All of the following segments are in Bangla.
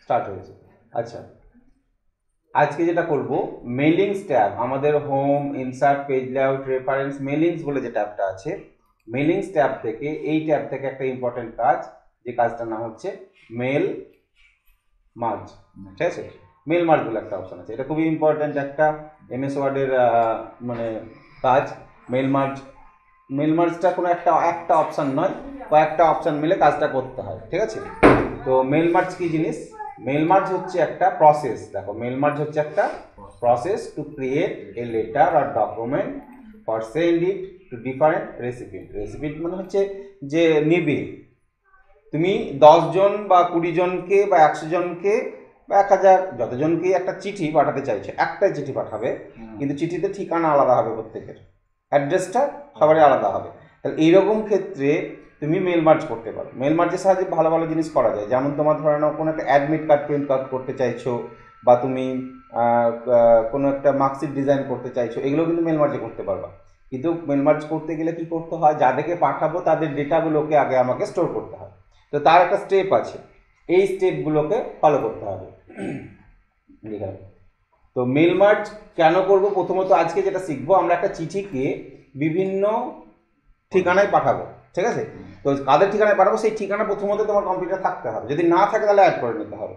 স্টার্ট হয়েছে। আচ্ছা, আজকে যেটা করব মেলিংস ট্যাব, আমাদের home, insert, page layout, reference, mailings বলে যে ট্যাবটা আছে, মেলিংস ট্যাব থেকে এই ট্যাব থেকে একটা ইম্পর্টেন্ট কাজ, যে কাজটার নাম হচ্ছে মেল মার্জ। ঠিক আছে, মেল মার্জ বলে একটা অপশন আছে, এটা খুবই ইম্পর্টেন্ট একটা এমএস ওয়ার্ডের মানে কাজ। মেল মার্জ, মেল মার্জটা কোনো একটা অপশন নয়, কয়েকটা অপশন মিলে কাজটা করতে হয়। ঠিক আছে, তো মেল মার্জ কি জিনিস? মেল মার্জ হচ্ছে একটা প্রসেস। দেখো, মেল মার্জ হচ্ছে একটা process to create a letter or document for send it to different recipient. Recipient মানে হচ্ছে যে নিবে। তুমি 10 জন বা 20 জনকে বা 100 জনকে বা 1000 যতজনকে একটা চিঠি পাঠাতে চাইছো, একটাই চিঠি পাঠাবে, কিন্তু চিঠিতে ঠিকানা আলাদা হবে, প্রত্যেকের অ্যাড্রেসটা সবারই আলাদা হবে। তাহলে এইরকম ক্ষেত্রে তুমি মেল মার্জ করতে পারো। মেল মার্জের সাহায্যে ভালো ভালো জিনিস করা যায়, যেমন তোমার ধরে নাও কোনো একটা অ্যাডমিট কার্ড প্রিন্ট আউট করতে চাইছো, বা তুমি কোনো একটা মার্কশিট ডিজাইন করতে চাইছো, এগুলো কিন্তু মেল মার্জে করতে পারবা। কিন্তু মেল মার্জ করতে গেলে কি করতে হয়, যাদেরকে পাঠাবো তাদের ডেটাগুলোকে আগে আমাকে স্টোর করতে হয়। তো তার একটা স্টেপ আছে, এই স্টেপগুলোকে ফলো করতে হবে। তো মেল মার্জ কেন করব, প্রথমত আজকে যেটা শিখবো, আমরা একটা চিঠিকে বিভিন্ন ঠিকানায় পাঠাবো। ঠিক আছে, তো কাদের ঠিকানায় পাঠাবো সেই ঠিকানা প্রথমত তোমার কম্পিউটার থাকতে হবে, যদি না থাকে তাহলে অ্যাড করে নিতে হবে।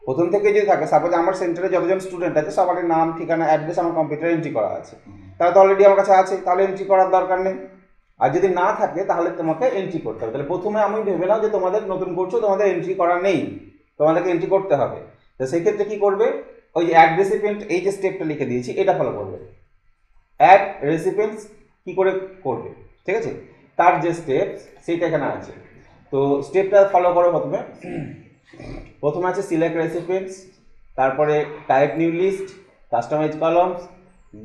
প্রথম থেকে যদি থাকে, সাপোজ আমার সেন্টারে যতজন স্টুডেন্ট আছে সবার নাম, ঠিকানা, অ্যাড্রেস আমার কম্পিউটারে এন্ট্রি করা আছে, তাহলে তো অলরেডি আমার কাছে আছে, তাহলে এন্ট্রি করার দরকার নেই। আর যদি না থাকে তাহলে তোমাকে এন্ট্রি করতে হবে। তাহলে প্রথমে আমি ভেবে নাও যে তোমাদের নতুন করছো, তোমাদের এন্ট্রি করা নেই, তোমাদেরকে এন্ট্রি করতে হবে। তো সেই ক্ষেত্রে কি করবে, ওই যে অ্যাড রেসিপিয়েন্ট, এই যে স্টেপটা লিখে দিয়েছি এটা ফলো করবে। অ্যাড রেসিপিয়েন্টস কি করে করবে, ঠিক আছে, তার যে স্টেপ সেইটা এখানে আছে। তো স্টেপটা ফলো করো। প্রথমে আছে সিলেক্ট রেসিপিয়েন্টস, তারপরে type new list, customize columns,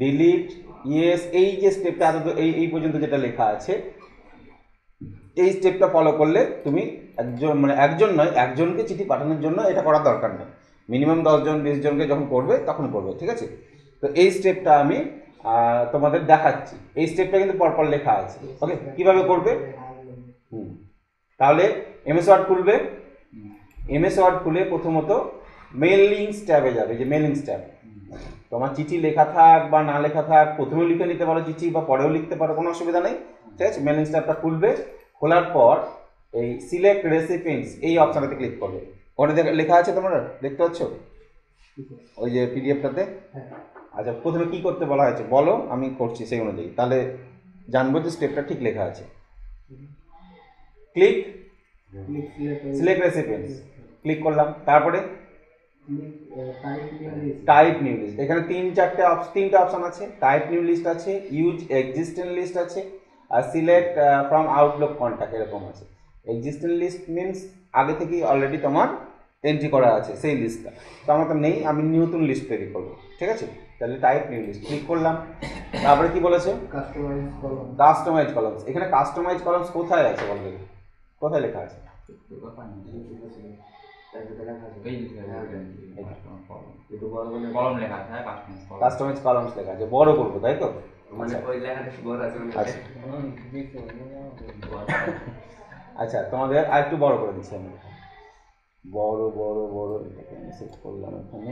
delete, yes, এই যে স্টেপটা এই পর্যন্ত যেটা লেখা আছে, এই স্টেপটা ফলো করলে তুমি একজন নয়, একজনকে চিঠি পাঠানোর জন্য এটা করার দরকার নেই, মিনিমাম 10 জন 20 জনকে যখন করবে তখন করবে। ঠিক আছে, তো এই স্টেপটা আমি তোমাদের দেখাচ্ছি। এই স্টেপটা কিন্তু পরপর লেখা আছে। ওকে, কিভাবে করবে? তাহলে এমএস ওয়ার্ড খুলবে, এমএস ওয়ার্ড খুলে প্রথমত মেলিংস ট্যাবে যাবে, যে মেলিংস ট্যাব। তোমার চিঠি লেখা থাক বা না লেখা থাক, প্রথমেও লিখে নিতে পারো চিঠি, বা পরেও লিখতে পারো, কোনো অসুবিধা নেই। ঠিক আছে, মেলিংস ট্যাবটা খুলবে, খোলার পর এই সিলেক্ট রেসিপিয়েন্টস এই অপশনটাতে ক্লিক করবে। ওখানে লেখা আছে, তোমরা দেখতে পাচ্ছ ওই যে পিডিএফটাতে? আচ্ছা, প্রথমে কি করতে বলা হয়েছে বলো, আমি করছি সেই অনুযায়ী, তাহলে জানবো যে স্টেপটা ঠিক লেখা আছে। ক্লিক সিলেক্ট রেসিপিয়েন্টস, ক্লিক করলাম, তারপরে টাইপ নিউ লিস্ট। এখানে তিনটা অপশন আছে, টাইপ নিউ লিস্ট আছে, ইউজ এক্সিস্টেন্ট লিস্ট আছে, আর সিলেক্ট ফ্রম আউটলুক কন্ট্যাক্ট এরকম আছে। এক্সিস্টেন্ট লিস্ট মিনস আগে থেকেই অলরেডি তোমার এন্ট্রি করা আছে সেই লিস্টটা, তো আমার তো নেই, আমি নতুন লিস্ট তৈরি করবো। ঠিক আছে, তাহলে টাইপ নিউ লিস্ট ক্লিক করলাম, তারপরে কি বলেছে কাস্টমাইজ কলামস। এখানে কাস্টমাইজ কলামস কোথায় আছে বলবে, কোথায় লেখা আছে? কাস্টমাইজ কলামস লেখা আছে, বড় করবো তাই তো? আচ্ছা, তোমাদের আর একটু বড় করে দিচ্ছি আমি, বড় বড় বড় এটাকে আমি সেট করলাম এখানে,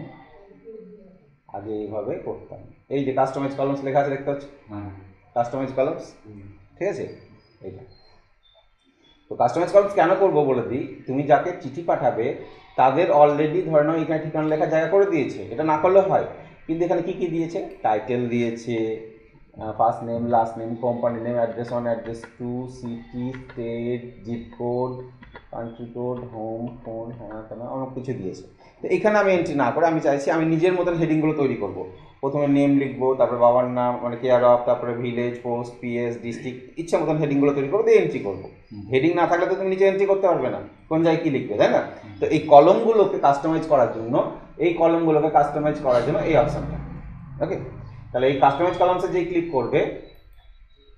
আগে এইভাবে করতাম। এই যে কাস্টমাইজ কলামস লেখা আছে, দেখতে পাচ্ছ কাস্টমাইজ কলামস? ঠিক আছে, এইটা। তো কাস্টমাইজ কলামস কেন করবো বলে দিই, তুমি যাকে চিঠি পাঠাবে তাদের অলরেডি ধরে নাও এখানে ঠিকানা লেখা জায়গা করে দিয়েছে, এটা না করলে হয়, কিন্তু এখানে কি কি দিয়েছে, টাইটেল দিয়েছে, first name, last name, company name, address 1, address 2, city, state, zip code, country code, home, phone, হ্যাঁ অনেক কিছু দিয়েছে। তো এখানে আমি এন্ট্রি না করে আমি চাইছি আমি নিজের মতন হেডিংগুলো তৈরি করব। প্রথমে নেম লিখবো, তারপরে বাবার নাম মানে কেয়ার অফ, তারপরে ভিলেজ, পোস্ট, পিএস, ডিস্ট্রিক্ট, ইচ্ছা মতন হেডিংগুলো তৈরি করবো, দিয়ে এন্ট্রি করবো। হেডিং না থাকলে তো তুমি নিচে এন্ট্রি করতে পারবে না, কোন জায়গায় কী লিখবে, তাই না? তো এই কলমগুলোকে কাস্টমাইজ করার জন্য এই অপশানটা। ওকে, তাহলে এই কাস্টমাইজ কলামসে যেই ক্লিক করবে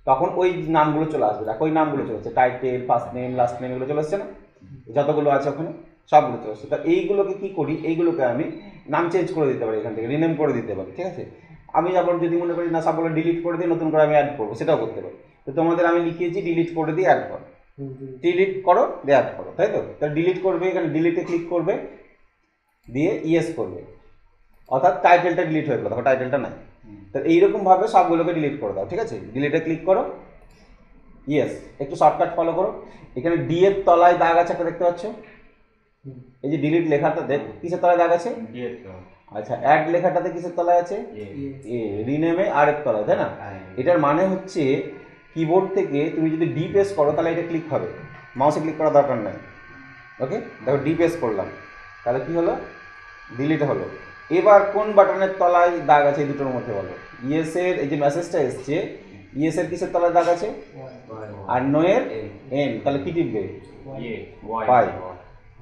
তখন ওই নামগুলো চলে আসবে। দেখো ওই নামগুলো চলে আসছে, title, first name, last name, এগুলো চলে আসছে না, যতগুলো আছে ওখানে সবগুলো চলে আসছে। তা এইগুলোকে কি করি, এইগুলোকে আমি নাম চেঞ্জ করে দিতে পারি, এখান থেকে রিনেম করে দিতে পারি। ঠিক আছে, আমি আবার যদি মনে করি না সবগুলো ডিলিট করে দিই, নতুন করে আমি অ্যাড করবো, সেটাও করতে পারি। তো তোমাদের আমি লিখিয়েছি ডিলিট করে দিয়ে অ্যাড করো, ডিলিট করো দিয়ে অ্যাড করো, তাই তো? তাহলে ডিলিট করবে, এখানে ডিলিটে ক্লিক করবে, দিয়ে ইয়েস করবে, অর্থাৎ টাইটেলটা ডিলিট হয়ে গেলো, তখন টাইটেলটা নাই। তো এইরকমভাবে সবগুলোকে ডিলিট করে দাও, ঠিক আছে। ডিলিটে ক্লিক করো, ইয়েস। একটু শর্টকাট ফলো করো। এখানে ডি এর তলায় দাগ আছে একটা, দেখতে পাচ্ছ? এই যে ডিলিট লেখাটা দেখ, কিসের তলায় দাগ আছে? আচ্ছা, অ্যাড লেখাটাতে কিসের তলায় আছে? এ। রিনেমে আর এর তলায়, তাই না? এটার মানে হচ্ছে কিবোর্ড থেকে তুমি যদি ডি প্রেস করো তাহলে এটা ক্লিক হবে, মাউসে ক্লিক করার দরকার নাই। ওকে, দেখো ডি প্রেস করলাম, তাহলে কি হলো? ডিলিট হলো। এবার কোন বাটনের তলায় দাগ আছে এই দুটোর মধ্যে বলো? ইয়েস এর এই যে মেসেজটা এসছে, ইয়েস এর কিসের তলায় দাগ আছে? আর নো এর এন, তাহলে কি টিপবে? ওয়াই।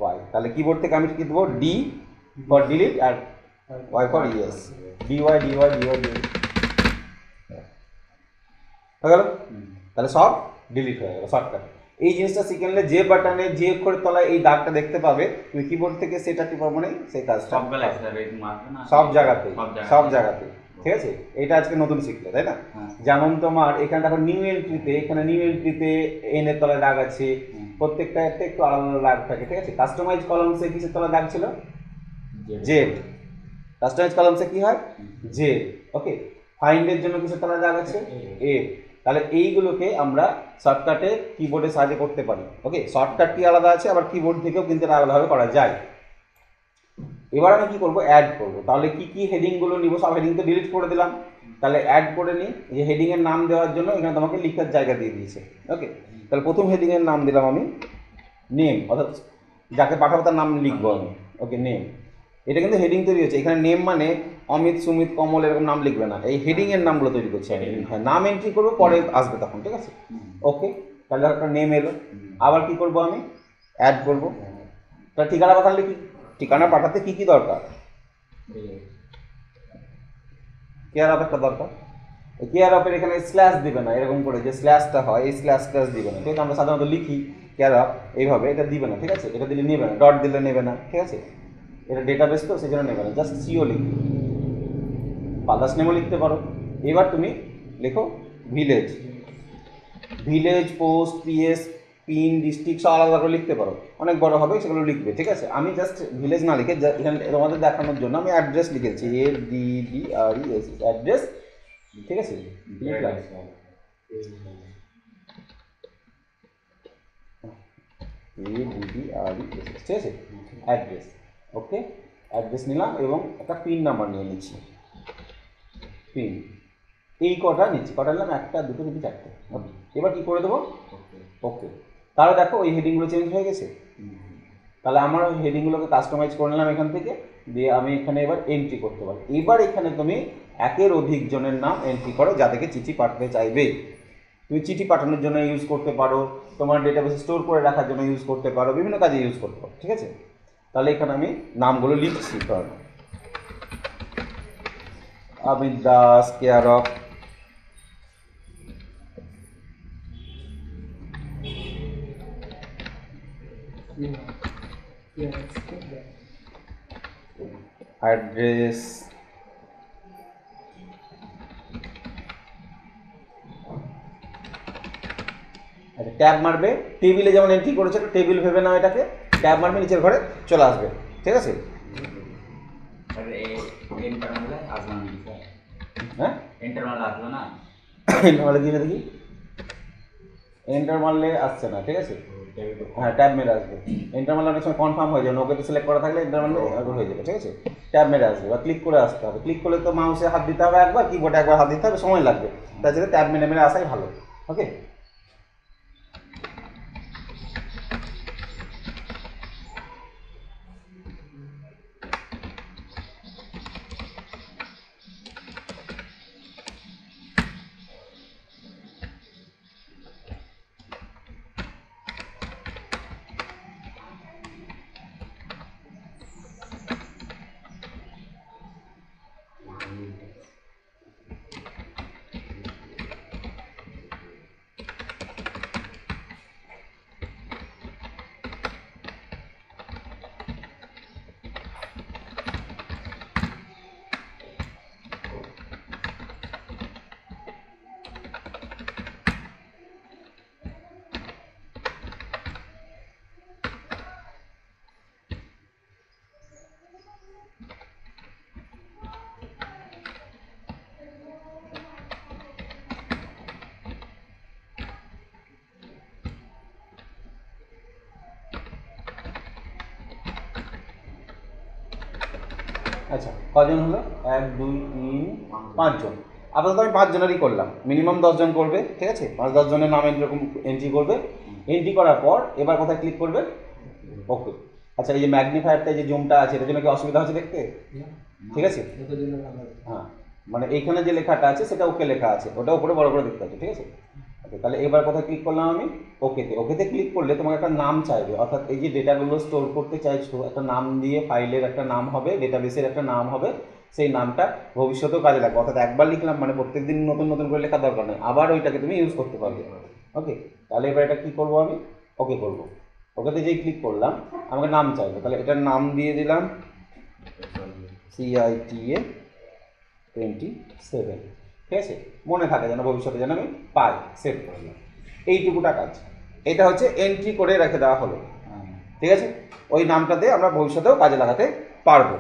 ওয়াই, তাহলে কিবোর্ড থেকে আমি কি দেবো? ডি ফর ডিলিট আর Y for yes. D Y D Y D Y D হয়ে গেল। তাহলে সব ডিলিট হয়ে গেল শর্টকাট। এই জিনিসটা শিখে নিলে যে বাটনে যে অক্ষরের তলায় এই দাগটা দেখতে পাবে তুমি কিবোর্ড থেকে সেটা টিপার মানে সেই কাজটা সব জায়গাতেই, সব জায়গাতেই, ঠিক আছে। এটা আজকে নতুন শিখলে, তাই না? যেমন তোমার এখানে দেখো নিউ এন্ট্রিতে, এখানে নিউ এন্ট্রিতে এন এর তলায় দাগ আছে, প্রত্যেকটা একটু আলাদা আলাদা দাগ থাকে, ঠিক আছে। কাস্টমাইজ কলামসে কিসের তলায় দাগ ছিল? জেড। কাস্টমাইজ কলামসে কি হয়? জেড। ওকে, ফাইন্ডের জন্য কিসের তলায় দাগ আছে? এ। তাহলে এইগুলোকে আমরা শর্টকাটে কিবোর্ডে সাহায্যে করতে পারি। ওকে, শর্টকাট কি আলাদা আছে, আবার কিবোর্ড থেকেও কিন্তু আলাদাভাবে করা যায়। এবার আমি কি করব? অ্যাড করব। তাহলে কি কি হেডিংগুলো নিব, সব হেডিং তো ডিলিট করে দিলাম, তাহলে অ্যাড করে নিই। যে হেডিংয়ের নাম দেওয়ার জন্য এখানে তোমাকে লিখার জায়গা দিয়ে দিয়েছে। ওকে, তাহলে প্রথম হেডিংয়ের নাম দিলাম আমি নেম, অর্থাৎ যাকে পাঠাবো তার নাম লিখবো আমি। ওকে, নেম। এটা কিন্তু হেডিং তৈরি হচ্ছে, এখানে নেম মানে অমিত, সুমিত, কমল এরকম নাম লিখবে না, এই হেডিংয়ের নামগুলো তৈরি করছি আমি। হ্যাঁ, নাম এন্ট্রি করবো, পরে আসবে তখন, ঠিক আছে। ওকে, তাহলে একটা নেম এলো। আবার কি করব? আমি অ্যাড করব। তা ঠিকানা পাঠালে কি, ঠিকানা পাঠাতে কি কি দরকার? কেয়ার অফ একটা দরকার। কেয়ার অফের এখানে স্ল্যাশ দিবে না, এরকম করে যে স্ল্যাশটা হয় এই স্ল্যাশ স্ল্যাশ দিবে না, ঠিক আছে। আমরা সাধারণত লিখি কেয়ার অফ এইভাবে, এটা দিবে না, ঠিক আছে। এটা দিলে নেবে না, ডট দিলে নেবে না, ঠিক আছে। এটা ডেটাবেস তো সেই জন্য নেবে না, জাস্ট সিও লিখবে। ফাদার্স নেমও লিখতে পারো। এবার তুমি লেখো village. Village, post, PS, pin, district সব আলাদা করে লিখতে পারো, অনেক বড় হবে সেগুলো লিখবে, ঠিক আছে। আমি জাস্ট ভিলেজ না লিখে এখানে তোমাদের দেখানোর জন্য আমি অ্যাড্রেস লিখেছি, ADDRES, অ্যাড্রেস, ঠিক আছে। ADDRES, ঠিক আছে, অ্যাড্রেস। ওকে, অ্যাড্রেস নিলাম এবং একটা পিন নাম্বার নিয়ে নিচ্ছি, পিন। এই কটা নিচ্ছি, কটা নিলাম? একটা, দুটো, তিনটে, চারটে। ওকে, এবার কী করে দেবো? ওকে, তাহলে দেখো ওই হেডিংগুলো চেঞ্জ হয়ে গেছে। তাহলে আমার ওই হেডিংগুলোকে কাস্টমাইজ করে নিলাম এখান থেকে, দিয়ে আমি এখানে এবার এন্ট্রি করতে পারি। এবার এখানে তুমি একের অধিক জনের নাম এন্ট্রি করো যাদেরকে চিঠি পাঠাতে চাইবে। তুমি চিঠি পাঠানোর জন্য ইউজ করতে পারো, তোমার ডেটাবেসে স্টোর করে রাখার জন্য ইউজ করতে পারো, বিভিন্ন কাজে ইউজ করতে পারো, ঠিক আছে। তাহলে এখানে আমি নামগুলো লিখছি। কারণ Amit Das, care of address, আচ্ছা ট্যাব মারবে, টেবিলে যেমন এন্ট্রি করেছে টেবিল ভেবে নাও এটাকে, ট্যাব মারবে, নিচের ঘরে চলে আসবে, ঠিক আছে। হ্যাঁ, এন্টার মারলে কি দেখি, এন্টার মারলে আসছে না, ঠিক আছে। হ্যাঁ, ট্যাব মেরে আসবে। এন্টার মারলে অনেক সময় কনফার্ম হয়ে যাবে, ওকে সিলেক্ট করা থাকলে এন্টার মারলে হয়ে যাবে, ঠিক আছে। ট্যাব মেরে আসবে বা ক্লিক করে আসতে হবে। ক্লিক করলে তো মাউসে হাত দিতে হবে একবার, কিবোর্ডে একবার হাত দিতে হবে, সময় লাগবে। তার জন্য ট্যাব মেরে মেরে আসাই ভালো। ওকে, আচ্ছা, কজন হলো? 1 2 3 5 জন। আপাতত আমি 5 জনেরই করলাম, মিনিমাম 10 জন করবে, ঠিক আছে? 5-10 জনের নাম এরকম এন্ট্রি করবে। এন্ট্রি করার পর এবার কোথায় ক্লিক করবে? ওকে। আচ্ছা, এই যে ম্যাগনিফায়ারটা, যে জুমটা আছে, এটার জন্য কি অসুবিধা হচ্ছে দেখতে? ঠিক আছে, হ্যাঁ, মানে এইখানে যে লেখাটা আছে সেটা ওকে লেখা আছে, ওটা উপরে বড় করে দেখতে পাচ্ছ, ঠিক আছে? ওকে, তাহলে এবার কোথায় ক্লিক করলাম আমি? ওকেতে। ওকেতে ক্লিক করলে তোমাকে একটা নাম চাইবে, অর্থাৎ এই যে ডেটাগুলো স্টোর করতে চাইছো, একটা নাম দিয়ে ফাইলের একটা নাম হবে, ডেটাবেসের একটা নাম হবে, সেই নামটা ভবিষ্যতেও কাজে লাগবে। অর্থাৎ একবার লিখলাম মানে প্রত্যেকদিন নতুন নতুন করে লেখার দরকার নেই, আবার ওইটাকে তুমি ইউজ করতে পারবে। ওকে, তাহলে এবার এটা কী করবো আমি? ওকে করবো। ওকেতে যেই ক্লিক করলাম আমাকে নাম চাইবে, তাহলে এটার নাম দিয়ে দিলাম CITA27, ঠিক আছে? মনে থাকে যেন, ভবিষ্যতে যেন আমি পাই, সেভ করলাম। এইটুকুটা কাজ। এটা হচ্ছে এন্ট্রি করে রেখে দেওয়া হলো, ঠিক আছে? ওই নামটাতে আমরা ভবিষ্যতেও কাজে লাগাতে পারবো।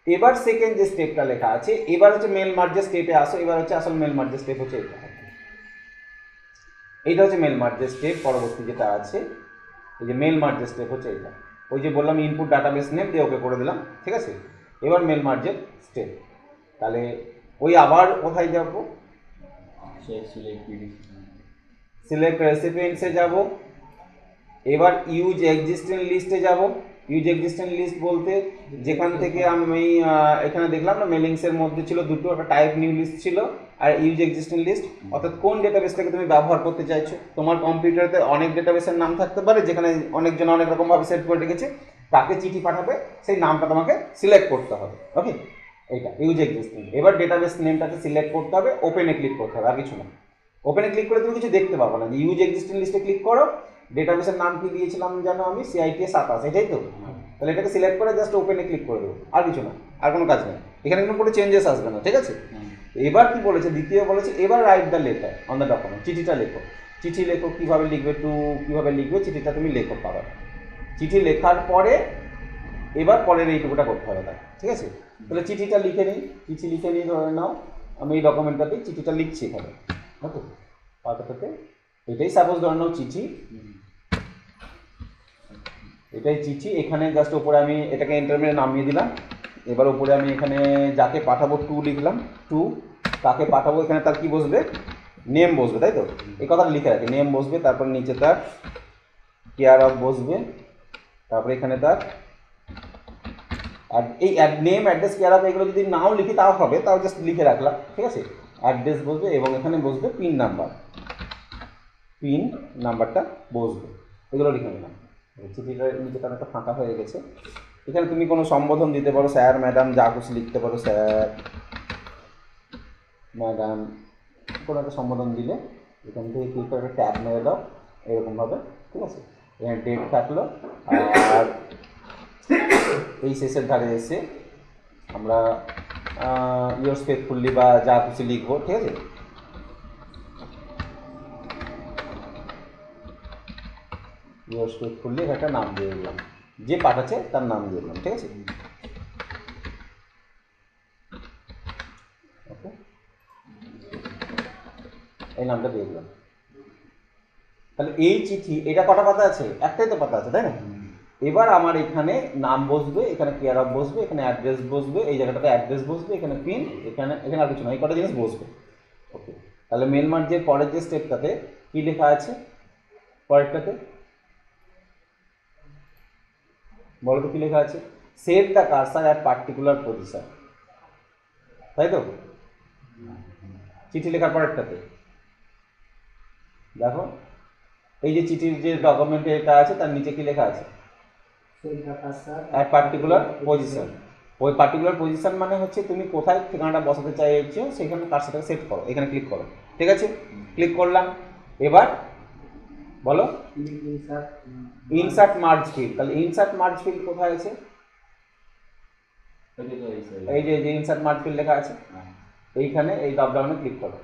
এবার সেকেন্ড যে স্টেপটা লেখা আছে, এবার হচ্ছে মেল মার্জের স্টেপে আসো। এবার হচ্ছে আসল মেল মার্জের স্টেপ হচ্ছে এইটা হচ্ছে মেল মার্জের স্টেপ। পরবর্তী যেটা আছে, এই যে মেল মার্জের স্টেপ হচ্ছে এইটা। ওই যে বললাম ইনপুট ডাটাবেস নেম দিয়ে ওকে করে দিলাম, ঠিক আছে? এবার মেল মার্জের স্টেপ। তাহলে ওই আবার কোথায় যাবো? সিলেক্ট রেসিপিয়েন্টসে যাব। এবার ইউজ এক্সিস্টিং লিস্টে যাব। ইউজ এক্সিস্টিং লিস্ট বলতে যেখান থেকে আমি এখানে দেখলাম না, মেলিংসের মধ্যে ছিল দুটো, একটা টাইপ নিউ লিস্ট ছিল আর ইউজ এক্সিস্টিং লিস্ট। অর্থাৎ কোন ডেটাবেসটাকে তুমি ব্যবহার করতে চাইছো। তোমার কম্পিউটারে অনেক ডেটাবেসের নাম থাকতে পারে, যেখানে অনেকজন অনেক রকমভাবে সেট করে রেখেছে, তাকে চিঠি পাঠাবে, সেই নামটা তোমাকে সিলেক্ট করতে হবে। ওকে, এইটা ইউজ এক্সিস্টিং। এবার ডেটাবেস নেমটাকে সিলেক্ট করতে হবে, ওপেনে ক্লিক করতে হবে, আর কিছু না। ওপেনে ক্লিক করে তুমি কিছু দেখতে পাবো না। ইউজ এক্সিস্টিং লিস্টে ক্লিক করো। ডেটাবেসের নাম কি দিয়েছিলাম জানো আমি? CITA27, এটাই তো? তাহলে এটাকে সিলেক্ট করে জাস্ট ওপেনে ক্লিক করে দেবো, আর কিছু না, আর কোনো কাজ নেই। এখানে কিন্তু কোনো চেঞ্জেস আসবে না, ঠিক আছে? এবার কি বলেছে? দ্বিতীয় বলেছে এবার write the letter on the document. চিঠিটা লেখো। চিঠি লেখো, কীভাবে লিখবে? কীভাবে লিখবে চিঠিটা তুমি লেখো পাবে। চিঠি লেখার পরে এবার পরের এইটুকুটা করতে হবে তার, ঠিক আছে? তাহলে চিঠিটা লিখে নিই। চিঠি লিখে নিই, ধরে নাও আমি এই ডকুমেন্টটাতে চিঠিটা লিখছি এখানে। ওকে, পাতাটাতে এটাই সাপোজ ধরে নাও চিঠি, এটাই চিঠি। এখানে জাস্ট ওপরে আমি এটাকে এন্টার মেরে নামিয়ে দিলাম। এবার ওপরে আমি এখানে যাকে পাঠাবো লিখলাম। কাকে পাঠাবো, এখানে তার কি বসবে? নেম বসবে, তাই তো? এই কথাটা লিখে রাখি, নেম বসবে, তারপর নিচে তার কেয়ার অফ বসবে, তারপরে এখানে তার এই নেম, অ্যাড্রেস, কেয়ার অফ এগুলো যদি নাও লিখি তাও হবে, তাও জাস্ট লিখে রাখলাম, ঠিক আছে? অ্যাড্রেস বসবে এবং এখানে বসবে পিন নাম্বারটা বসবে, এগুলো লিখে নিলাম। চিঠিটার নিচেটা একটা ফাঁকা হয়ে গেছে। এখানে তুমি কোনো সম্বোধন দিতে পারো, স্যার, ম্যাডাম, যা খুশি লিখতে পারো, স্যার, ম্যাডাম, কোনো একটা সম্বোধন দিলে এখান থেকে ক্লিক করে একটা ট্যাব মেরে দাও এরকমভাবে, ঠিক আছে? এখানে ডেট থাকলো, আর এই শেষের ধারে এসে আমরা ইয়োর্স ফেথফুলি বা যা কিছু লিখবো, ঠিক আছে? ইয়োর্স ফেথফুলি একটা নাম দিয়ে দিলাম, যে পাঠাচ্ছে তার নাম দিয়ে দিলাম, ঠিক আছে? ওকে, এই নামটা দিয়ে দিলাম। তাহলে এই চিঠি, এটা কটা পাতা আছে? একটাই তো পাতা আছে, তাই না? এবার আমার এখানে নাম বসবে, এখানে কেয়ার অফ বসবে, এখানে অ্যাড্রেস বসবে, এই জায়গাটাতে অ্যাড্রেস বসবে, এখানে পিন, এখানে আর কিছু না, এই কটা জিনিস বসবে। ওকে, তাহলে মেল মার্জের পরের যে স্টেপটাতে কি লেখা আছে? পরেরটাতে বলো তো কি লেখা আছে? Save the cursor at particular position, তাই তো? চিঠি লেখার পরেরটাতে দেখো, এই যে চিঠির যে ডকুমেন্টে এটা আছে তার নিচে কি লেখা আছে? Particular position. ওই পার্টিকুলার পজিশন মানে হচ্ছে তুমি কোথায় ঠিকানাটা বসাতে চাইছো সেখানে কার্সারটাকে সেট করো, এখানে ক্লিক করো, ঠিক আছে? ক্লিক করলাম। এবার বলো ইনসার্ট মার্জ ফিল্ড। তাহলে ইনসার্ট মার্জ ফিল্ড কোথায় আছে? এই যে ইনসার্ট মার্জ ফিল্ড লেখা আছে, এইখানে এই ড্রপডাউনে ক্লিক করো।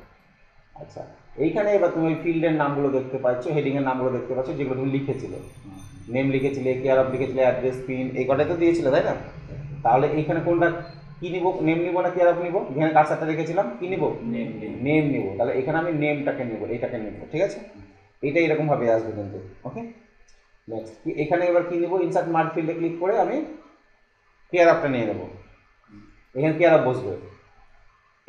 আচ্ছা, এইখানে এবার তুমি ওই ফিল্ডের নামগুলো দেখতে পাচ্ছ, হেডিংয়ের নামগুলো দেখতে পাচ্ছ, যেগুলো তুমি লিখেছিলে। নেম লিখেছিলে, কেয়ার অফ লিখেছিলে, অ্যাড্রেস, পিন, এই কটাই তো দিয়েছিলে, তাই না? তাহলে এইখানে কোনটা কি নিব? নেম নিব না কেয়ার অফ নিব? যেখানে কার্সারটা রেখেছিলাম কি নিব? নেম নিব। তাহলে এখানে আমি নেমটাকে নেব, এইটাকে নেব, ঠিক আছে? এইটা এরকমভাবে আসবে কিন্তু। ওকে, নেক্সট এখানে এবার কি নিব? ইনসার্ট মার্জ ফিল্ডে ক্লিক করে আমি কেয়ার অফটা নিয়ে নেব। এখানে কি আর বসবে,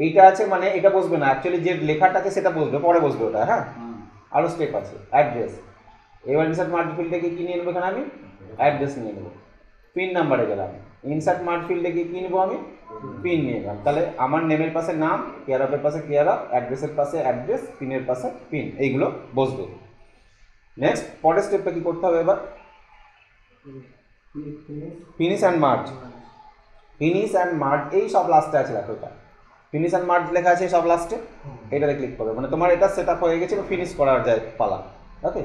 এইটা আছে মানে এটা বসবে না, অ্যাকচুয়ালি যে লেখাটা আছে সেটা বসবে, পরে বসবে ওটা। হ্যাঁ, আরও স্টেপ আছে। অ্যাড্রেস, এবার ইনসার্ট মার্জ ফিল্ডে গিয়ে কী নিয়ে নেবো এখানে আমি অ্যাড্রেস নিয়ে নেবো। পিন নাম্বারে গেলাম, ইনসার্ট মার্জ ফিল্ডে গিয়ে কী নেবো আমি পিন নিয়ে গেলাম। তাহলে আমার নেমের পাশে নাম, কেয়ার অফের পাশে কেয়ার অফ, অ্যাড্রেসের পাশে অ্যাড্রেস, পিনের পাশে পিন, এইগুলো বসবে। নেক্সট পরের স্টেপটা কী করতে হবে এবার, finish and merge. Finish and merge এই সব লাস্টে আছে, দেখো এটা ফিনিশ অ্যান্ড মার্জ লেখা আছে সব লাস্টে, এটাতে ক্লিক করবে মানে তোমার এটা সেট আপ হয়ে গেছে, ফিনিশ করার যায় পালা। ওকে,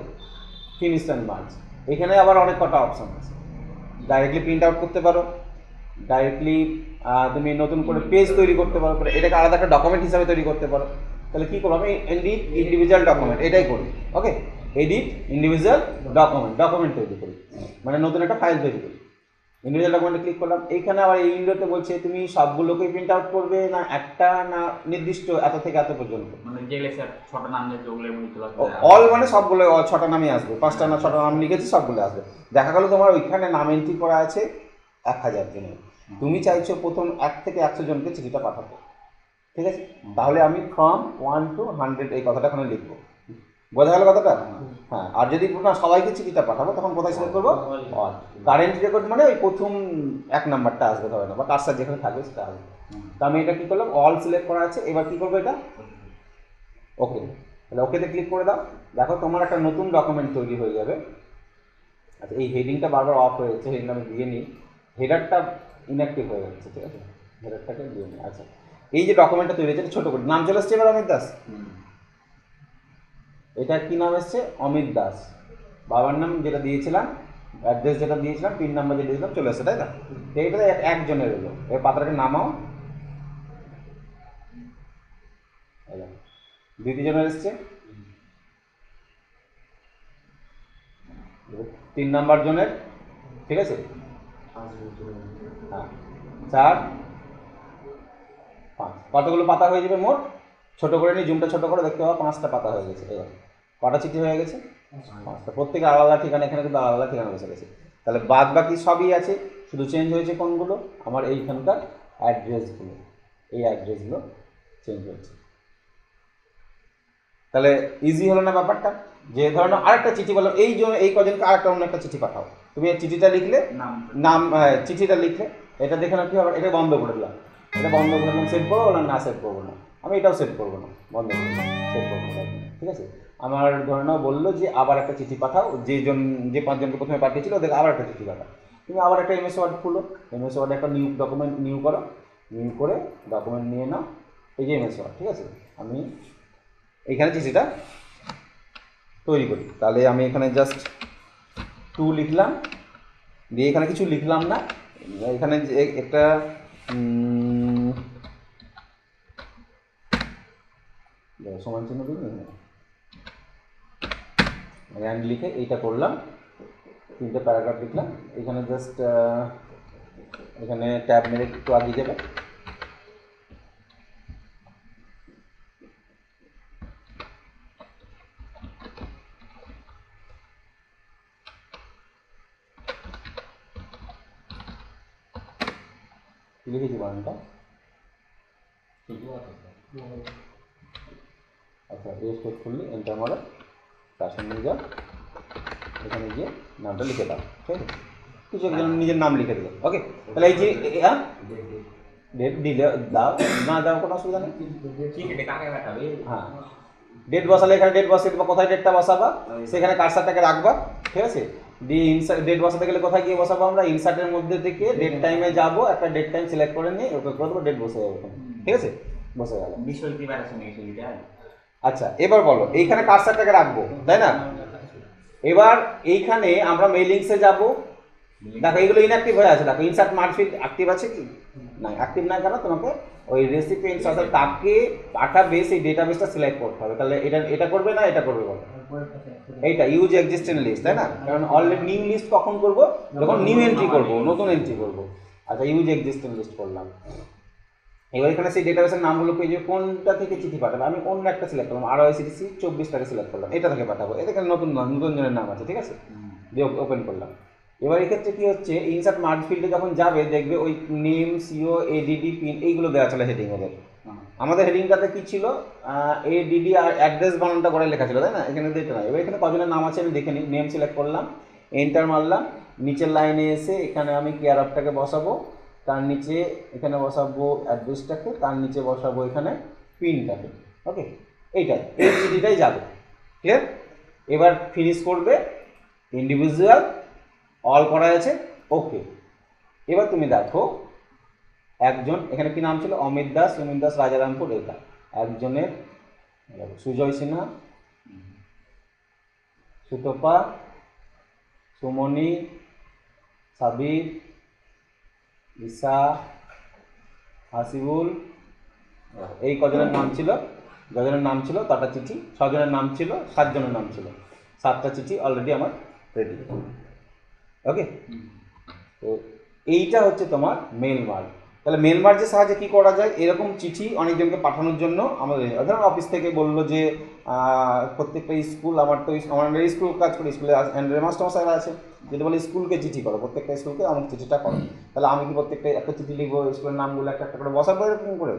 ফিনিশ অ্যান্ড মার্জ। এখানে আবার অনেক কটা অপশান আছে, ডাইরেক্টলি প্রিন্ট আউট করতে পারো, ডাইরেক্টলি তুমি নতুন করে পেজ তৈরি করতে পারো, এটাকে আলাদা একটা ডকুমেন্ট হিসাবে তৈরি করতে পারো। তাহলে কী করবো আমি এডিট ইন্ডিভিজুয়াল ডকুমেন্ট এটাই করি। ওকে, এডিট ইন্ডিভিজুয়াল ডকুমেন্ট তৈরি করি মানে নতুন একটা ফাইল তৈরি করি। ইন্ডিভিজুয়াল ডকুমেন্টে ক্লিক করলাম, এইখানে আবার এই উইন্ডোতে বলছে তুমি সবগুলোকেই প্রিন্ট আউট করবে না একটা, না নির্দিষ্ট এত থেকে এত পর্যন্ত, মানে যেগুলো স্যার ছটা নাম দিয়েছে ওগুলোর মধ্যে তোলা অল মানে সবগুলো, ছটা নামই আসবে, 5টা না 6টা নাম লিখেছি সবগুলো আসবে। দেখা গেলো তোমার ওইখানে নাম এন্ট্রি করা আছে 1000 জনের, তুমি চাইছো প্রথম 1 থেকে 100 জনকে চিঠিটা পাঠাবো, ঠিক আছে? তাহলে আমি ফ্রম 1 to 100 এই কথাটা ওখানে লিখবো, বোঝা গেল কথাটা? হ্যাঁ, আর যদি না সবাইকে চিঠিটা পাঠাবো তখন কোথায় সিলেক্ট করবো, অল। কারেন্ট রেকর্ড মানে ওই প্রথম 1 নাম্বারটা আসবে, ধরে না বা কারসার যেখানে থাকবে সেটা আসবে। তো আমি এটা কী করলাম, অল সিলেক্ট করা আছে, এবার কী করবো এটা ওকে, তাহলে ওকেতে ক্লিক করে দাও। দেখো তোমার একটা নতুন ডকুমেন্ট তৈরি হয়ে যাবে। আচ্ছা, এই হেডিংটা বারবার অফ হয়ে যাচ্ছে, হেডিংটা আমি দিয়ে নিই, হেডারটা ইনঅ্যাক্টিভ হয়ে যাচ্ছে, ঠিক আছে, হেডারটাকে দিয়ে নিই। আচ্ছা, এই যে ডকুমেন্টটা তৈরি হয়েছে ছোটো করে নাম চলে এসছে এবার অমিত দাস, এটা কি নাম এসছে অমিত দাস, বাবার নাম যেটা দিয়েছিলাম, অ্যাড্রেস যেটা দিয়েছিলাম, পিন নাম্বার যেটা দিয়েছিলাম চলে এসছে, তাই না? তো এইটা একজনের এলো, এবার পাতাটাকে নামাও, দ্বিতীয়জনের এসছে, 3 নাম্বার জনের, ঠিক আছে, হ্যাঁ 4 5, কতগুলো পাতা হয়ে যাবে মোট, ছোট করে নিই, জুমটা ছোট করে দেখতে পাবো 5টা পাতা হয়ে গেছে। এবার কটা চিঠি হয়ে গেছে, 5টা, প্রত্যেকে আলাদা ঠিকানা, এখানে কিন্তু আলাদা ঠিকানা বসে গেছে। তাহলে বাদ বাকি সবই আছে, শুধু চেঞ্জ হয়েছে কোনগুলো, আমার এইখানকার অ্যাড্রেসগুলো, এই অ্যাড্রেসগুলো চেঞ্জ হয়েছে। তাহলে ইজি হলো না ব্যাপারটা, যে ধরনের আরেকটা চিঠি বললাম, এই জন্য এই কজনকে আরেকটা অন্য একটা চিঠি পাঠাও, তুমি এই চিঠিটা লিখলে নাম, চিঠিটা লিখলে, এটা দেখে না কি হবে, এটা বন্ধ করে দিলাম, এটা বন্ধ করে দিলাম, সেভ করবো না সেভ করবো না, আমি এটাও সেভ করবো না, বন্ধ করে দিলাম, সেভ করবো না, ঠিক আছে? আমার ধরে নাও বললো যে আবার একটা চিঠি পাঠাও, যে 5 জনকে প্রথমে পাঠিয়েছিল ওদেরকে আবার একটা চিঠি পাঠাও, তুমি আবার একটা এমএস ওয়ার্ড খুলো, এমএস ওয়ার্ডে একটা নিউ ডকুমেন্ট নিউ করো, নিউ করে ডকুমেন্ট নিয়ে নাও, এই যে এমএস ওয়ার্ড, ঠিক আছে? আমি এইখানে চিঠিটা তৈরি করি, তাহলে আমি এখানে জাস্ট 2 লিখলাম, দিয়ে এখানে কিছু লিখলাম না, এখানে যে একটা সমান চিহ্ন দিন, অ্যান্ড লিখে এইটা করলাম, 3টে প্যারাগ্রাফ লিখলাম, এখানে জাস্ট এখানে ট্যাব মেরে একটু আগিয়ে যাবে, লিখেছি বানানটা, আচ্ছা রেস্ট করলি এন্টার মারো, তার সঙ্গে যাও, এখানে গিয়ে নামটা লিখে দাও, ঠিক আছে? কিছু একজন নিজের নাম লিখে দিল। ওকে, তাহলে এই যে ডেট দিলে দাও, না দাও কোনো অসুবিধা নেই, হ্যাঁ ডেট বসালে এখানে ডেট বসিয়ে দেবো, কোথায় ডেটটা বসাবা সেখানে কারসারটাকে রাখবা, ঠিক আছে? দিয়ে ইনসার্ট ডেট বসাতে গেলে কোথায় গিয়ে বসাবো আমরা, ইনসার্টের মধ্যে থেকে ডেট টাইমে যাবো, একটা ডেট টাইম সিলেক্ট করে নিয়ে ওকে করে দেবো, ডেট বসে যাবে, ঠিক আছে? বসে গেল। আচ্ছা, এবার বলো এইখানে কারসারটাকে রাখবো, তাই না? এবার এইখানে আমরা মেইলিংসে যাব, দেখো এইগুলো ইনঅ্যাক্টিভ হয়ে আছে, দেখো ইনসার্ট মার্জ ফিল্ড অ্যাক্টিভ আছে কি না, অ্যাক্টিভ না কেন, তোমাকে ওই রেসিপিয়েন্ট অর্থাৎ তাকে পাঠাবে সেই ডেটাবেসটা সিলেক্ট করতে হবে। তাহলে এটা করবে না এটা করবে, বলো এইটা ইউজ এক্সিস্টেন্ট লিস্ট, তাই না? কারণ অলরেডি নিউ লিস্ট কখন করব, যখন নিউ এন্ট্রি করব, নতুন এন্ট্রি করব। আচ্ছা, ইউজ এক্সিস্টেন্ট লিস্ট করলাম। এবার এখানে সেই ডেটাবেসের নামগুলো পেয়ে যাবে, কোনটা থেকে চিঠি পাঠাবে, আমি অন্য একটা সিলেক্ট করলাম, ROICTC 24টাকে সিলেক্ট করলাম, এটা থেকে পাঠাবো, এটা এখানে নতুন জনের নাম আছে, ঠিক আছে? দিয়ে ওপেন করলাম, এবার এক্ষেত্রে কি হচ্ছে, ইনসার্ট মার্জ ফিল্ডে যখন যাবে দেখবে ওই নেম, সিও, এডিডি, পিন এইগুলো দেওয়া ছিল হেডিং ওদের। আমাদের হেডিংটাতে কি ছিল, এডিডি আর অ্যাড্রেস বানানটা করে লেখা ছিল, তাই না? এখানে দেখতে না, এবার এখানে কজনের নাম আছে আমি দেখে নিই। নেম সিলেক্ট করলাম, এন্টার মারলাম, নিচের লাইনে এসে এখানে আমি কেয়ার অফটাকে বসাবো, তার নিচে এখানে বসাবো অ্যাড্রেসটাকে, তার নিচে বসাবো এখানে পিনটাকে। ওকে, এইটাই, এই চিঠিটাই যাবে। ক্লিয়ার? এবার ফিনিশ করবে, ইন্ডিভিজুয়াল, অল করা আছে, ওকে। এবার তুমি দেখো একজন, এখানে কি নাম ছিল, অমিত দাস, সুমিত দাস, রাজারামপুর, এটা একজনের, সুজয় সিনহা, সুতপা, সুমনি, সাবির, ঈশা, হাসিবুল, এই কজনের নাম ছিল, যজনের নাম ছিল, তারটা চিঠি, 6 জনের নাম ছিল, 7 জনের নাম ছিল, 7টা চিঠি অলরেডি আমার রেডি। ওকে, তো এইটা হচ্ছে তোমার মেল মার্জ। তাহলে মেল মার্জের সাহায্যে কী করা যায়, এরকম চিঠি অনেকজনকে পাঠানোর জন্য আমাদের ধরুন অফিস থেকে বললো যে প্রত্যেকটা স্কুল, আমার তো আমার স্কুল কাজ করি, স্কুলে মাস্টারমশাইরা আছে, যদি বলে স্কুলকে চিঠি করো, প্রত্যেকটা স্কুলকে আমার চিঠিটা করো, তাহলে আমি কি প্রত্যেকটা একটা চিঠি লিখবো, স্কুলের নামগুলো একটা একটা করে বসাবো, এরকম করে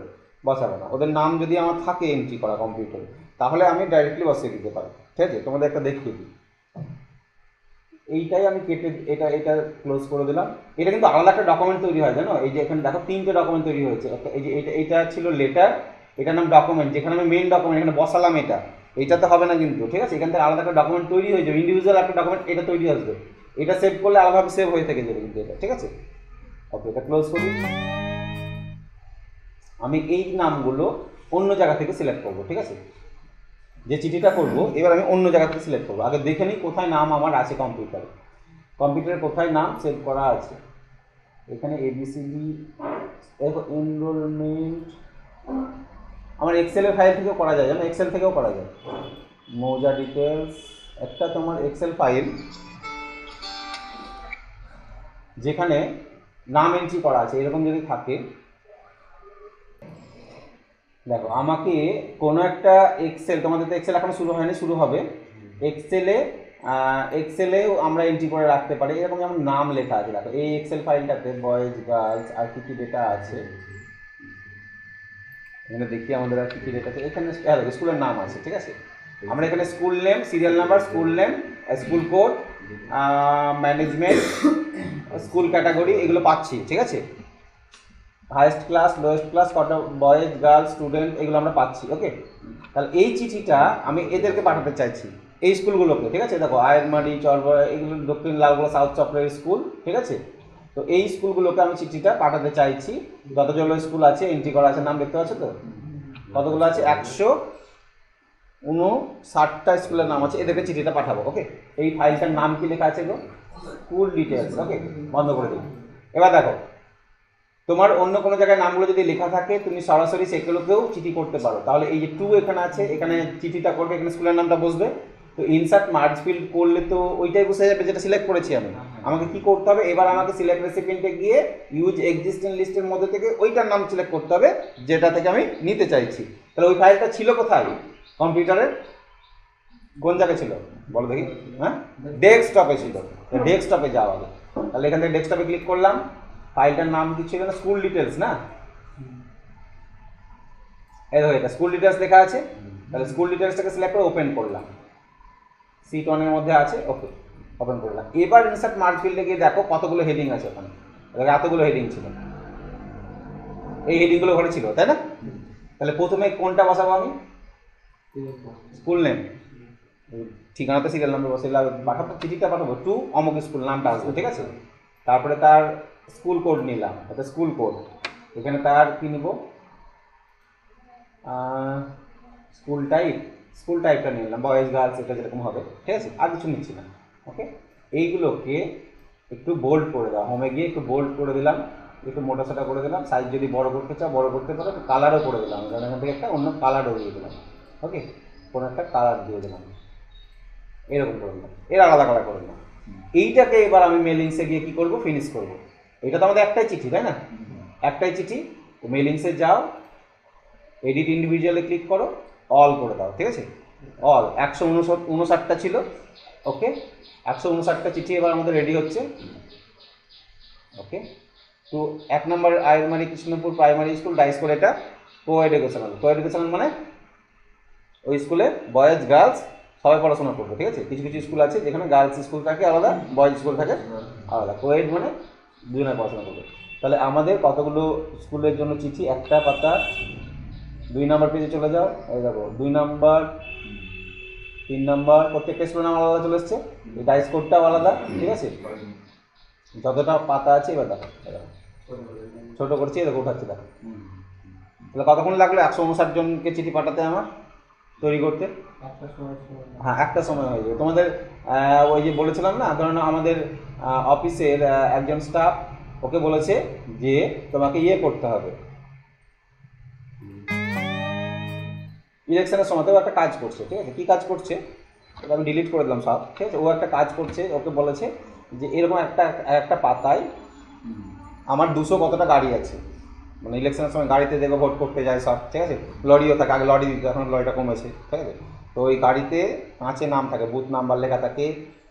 বসাবো না। ওদের নাম যদি আমার থাকে এন্ট্রি করা কম্পিউটারে, তাহলে আমি ডাইরেক্টলি বসিয়ে দিতে পারি। ঠিক আছে, তোমাদের একটা দেখিয়ে দিই। এইটাই আমি কেটে এটা এটা ক্লোজ করে দিলাম। এটা কিন্তু আলাদা একটা ডকুমেন্ট তৈরি হয়, জানো? এই যে এখানে দেখো 3টে ডকুমেন্ট তৈরি হয়েছে। একটা এই যে এটা ছিল লেটার, এটার নাম ডকুমেন্ট, যেখানে আমি মেইন ডকুমেন্ট এখানে বসালাম, এইটাতে হবে না কিন্তু। ঠিক আছে, এখান থেকে আলাদা একটা ডকুমেন্ট তৈরি হয়ে যাবে, ইন্ডিভিজুয়াল একটা ডকুমেন্ট এটা তৈরি আসবে। এটা সেভ করলে আলাদাভাবে সেভ হয়ে থেকে যাবে কিন্তু এটা। ঠিক আছে, ওকে, এটা ক্লোজ করি। আমি এই নামগুলো অন্য জায়গা থেকে সিলেক্ট করবো। ঠিক আছে, যে চিঠিটা করবো এবার আমি অন্য জায়গা থেকে সিলেক্ট করবো। আগে দেখে নিই কোথায় নাম আমার আছে কম্পিউটারে, কম্পিউটারে কোথায় নাম সেভ করা আছে। এখানে এবিসিডি, এনরোলমেন্ট, আমার এক্সেলের ফাইল থেকেও করা যায়, জানো? এক্সেল থেকেও করা যায়। মৌজা ডিটেলস, একটা তোমার এক্সেল ফাইল যেখানে নাম এন্ট্রি করা আছে, এরকম যদি থাকে, দেখো আমাকে কোনো একটা এক্সেল, তোমাদের তো এক্সেল এখনো শুরু হয়নি, শুরু হবে। এক্সেলেও আমরা এন্ট্রি করে রাখতে পারি, এরকম যেমন নাম লেখা আছে। দেখো এই এক্সেল ফাইলটাতে বয়েজ, গার্লস আর কী কী ডেটা আছে, এখানে দেখি আমাদের আর কী কী ডেটা আছে। এখানে স্কুলের নাম আছে। ঠিক আছে, আমরা এখানে school name, serial number, school name, school code, management, school category, এগুলো পাচ্ছি। ঠিক আছে, হাইয়েস্ট ক্লাস, লোয়েস্ট ক্লাস, কত বয়েজ, গার্লস, স্টুডেন্ট, এগুলো আমরা পাচ্ছি। ওকে, তাহলে এই চিঠিটা আমি এদেরকে পাঠাতে চাইছি, এই স্কুলগুলোকে। ঠিক আছে, দেখো আয়েরমারি, চরবড়া, এগুলো দক্ষিণ লালগোলা, সাউথ চক্রের স্কুল। ঠিক আছে, তো এই স্কুলগুলোকে আমি চিঠিটা পাঠাতে চাইছি। যতগুলো স্কুল আছে এন্ট্রি করা আছে, নাম দেখতে পাচ্ছ তো কতগুলো আছে, 159টা স্কুলের নাম আছে, এদেরকে চিঠিটা পাঠাবো। ওকে, এই ফাইলটার নাম কি লেখা আছে গো, স্কুল ডিটেলস। ওকে, বন্ধ করে দিই। এবার দেখো তোমার অন্য কোনো জায়গায় নামগুলো যদি লেখা থাকে, তুমি সরাসরি সেগুলোকেও চিঠি করতে পারো। তাহলে এই যে 2 এখানে আছে, এখানে চিঠিটা করবে, এখানে স্কুলের নামটা বসবে। তো ইনসার্ট মার্জ ফিল্ড করলে তো ওইটাই বসে যাবে যেটা সিলেক্ট করেছি আমি। আমাকে কি করতে হবে, এবার আমাকে সিলেক্ট রেসিপিয়েন্টে গিয়ে ইউজ এক্সিস্টিং লিস্টের মধ্যে থেকে ওইটার নাম সিলেক্ট করতে হবে যেটা থেকে আমি নিতে চাইছি। তাহলে ওই ফাইলটা ছিল কোথায়, কম্পিউটারের কোন জায়গায় ছিল বলো দেখি? হ্যাঁ, ডেস্কটপে ছিল। ডেস্কটপে যাওয়া হবে। তাহলে এখান থেকে ডেস্কটপে ক্লিক করলাম, ফাইলটার নাম কি ছিল না, স্কুল ডিটেলস না? এই দেখো এটা স্কুল ডিটেলস লেখা আছে। তাহলে স্কুল ডিটেলসটাকে সিলেক্ট করে ওপেন করলাম, সিট 1 এর মধ্যে আছে। ওকে, ওপেন করলাম। এবার ইনসার্ট মার্জ ফিল্ডে গিয়ে দেখো কতগুলো হেডিং আছে ওখানে। এতগুলো হেডিং ছিল, এই হেডিংগুলো ওখানে ছিল, তাই না? তাহলে প্রথমে কোনটা বসাবো আমি, স্কুল নেম, ঠিকানাতে সিরিয়াল নাম্বার বসে পাঠাবো, চিঠিটা পাঠাবো টু অমুক স্কুল, নামটা আসবে। ঠিক আছে, তারপরে তার স্কুল কোড নিলাম, এটা স্কুল কোড। এখানে তার কি নিব, স্কুল টাইপটা নিলাম, বয়েজ গার্লস, এটা যেরকম হবে। ঠিক আছে, আর কিছু নিচ্ছি না। ওকে, এইগুলোকে একটু বোল্ড করে দাও, হোমে গিয়ে একটু বোল্ড করে দিলাম, একটু মোটাসোটা করে দিলাম। সাইজ যদি বড় করতে চাও বড় করতে পারো, একটু কালারও করে দিলাম, এখান থেকে একটা অন্য কালারও দিয়ে দিলাম। ওকে, কোনো একটা কালার দিয়ে দিলাম, এরকম করে দিলাম, এর আলাদা কালার করে দিলাম। এইটাকে এবার আমি মেলিংসে গিয়ে কি করব, ফিনিশ করব। এটা তো আমাদের একটাই চিঠি, তাই না? একটাই চিঠি। তো মেলিংসে যাও, এডিট ইন্ডিভিজুয়ালে ক্লিক করো, অল করে দাও। ঠিক আছে, অল 159টা ছিল। ওকে, 159টা চিঠি এবার আমাদের রেডি হচ্ছে। ওকে, তো 1 নম্বর আয়ুর্মারি কৃষ্ণপুর প্রাইমারি স্কুল ডাইস করে, এটা কো-এডুকেশনাল। কো-এডুকেশনাল মানে ওই স্কুলে বয়েজ গার্লস সবাই পড়াশোনা করবে, ঠিক আছে। কিছু কিছু স্কুল আছে যেখানে গার্লস স্কুল থাকে আলাদা, বয়েজ স্কুল থাকে আলাদা। কোয়েড মানে দুজনে পড়াশোনা করবে। তাহলে আমাদের কতগুলো স্কুলের জন্য চিঠি, একটা পাতা 2 নম্বর পেজে চলে যাও, এই দেখো 2 নম্বর 3 নম্বর, প্রত্যেকটা স্কুলের নাম আলাদা চলে এসছে, এই ডাইস কোডটাও আলাদা, ঠিক আছে। যতটা পাতা আছে এবার দেখো, ছোটো করছি, দেখো উঠাচ্ছি, দেখো। তাহলে কতক্ষণ লাগলো 159 জনকে চিঠি পাঠাতে আমার তৈরি করতে? হ্যাঁ, একটা সময় হয়ে যাবে তোমাদের। ওই যে বলেছিলাম না, ধরুন আমাদের অফিসের একজন স্টাফ, ওকে বলেছে যে তোমাকে ইয়ে করতে হবে, ইলেকশনের সময়তেও একটা কাজ করছে, ঠিক আছে। কী কাজ করছে ওটা আমি ডিলিট করে দিলাম সব, ঠিক আছে। ও একটা কাজ করছে, ওকে বলেছে যে এরকম একটা পাতায় আমার 200 কতটা গাড়ি আছে, মানে ইলেকশনের সময় গাড়িতে দেখো ভোট করতে যায় সব, ঠিক আছে। লরিও থাকে, আগে লরি দিত, এখন লরিটা কমেছে, ঠিক আছে। তো ওই গাড়িতে কাঁচে নাম থাকে, বুথ নাম্বার লেখা থাকে,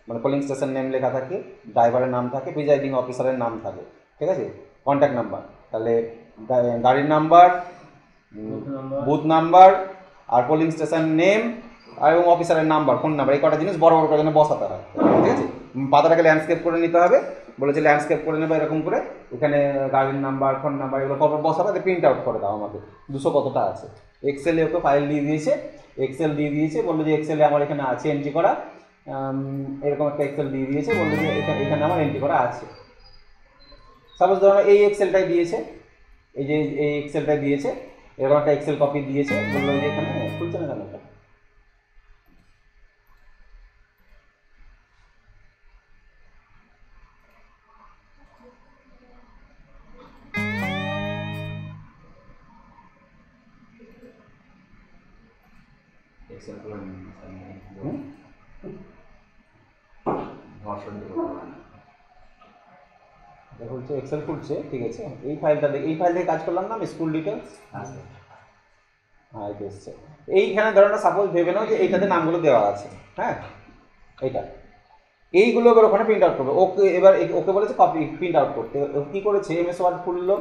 মানে পোলিং স্টেশন নেম লেখা থাকে, ড্রাইভারের নাম থাকে, প্রিজাইডিং অফিসারের নাম থাকে, ঠিক আছে, কন্ট্যাক্ট নাম্বার। তাহলে গাড়ির নাম্বার, বুথ নাম্বার, আর পোলিং স্টেশন নেম, আর এবং অফিসারের নাম্বার, ফোন নাম্বার, এই কটা জিনিস বড় বড় করে যেন বসাতে হয়, ঠিক আছে। পাতাটাকে ল্যান্ডস্কেপ করে নিতে হবে, বলেছে ল্যান্ডস্কেপ করে নেবে এরকম করে, এখানে গাড়ির নাম্বার, ফোন নাম্বার এগুলো কত বসাবে, প্রিন্ট আউট করে দাও আমাকে 200 কতটা আছে। এক্সেলে ওকে ফাইল দিয়ে দিয়েছে, এক্সেল দিয়ে দিয়েছে, বললো যে এক্সেলে আমার এখানে আছে এন্ট্রি করা, এরকম একটা এক্সেল দিয়ে দিয়েছে, বললো যে এখানে আমার এন্ট্রি করা আছে। সাপোজ ধরো এই এক্সেলটাই দিয়েছে, এই যে এই এক্সেলটাই দিয়েছে, এরকম একটা এক্সেল কপি দিয়েছে, বললো যে এখানে খুলছে না কেন এটা, খুলছে, এক্সেল খুলছে, ঠিক আছে। এই ফাইলটা এই ফাইল থেকে কাজ করলাম না আমি, স্কুল ডিটেলস, হ্যাঁ এটা এসছে। এইখানে ধরো না, সাপোজ ভেবে নাও যে এইটাতে নামগুলো দেওয়া আছে, হ্যাঁ, এইটা, এইগুলো এবার ওখানে প্রিন্ট আউট করবে। ওকে এবার ওকে বলেছে কপি প্রিন্ট আউট করতে। ও কী করেছে, এমএস ওয়ার্ড খুললো,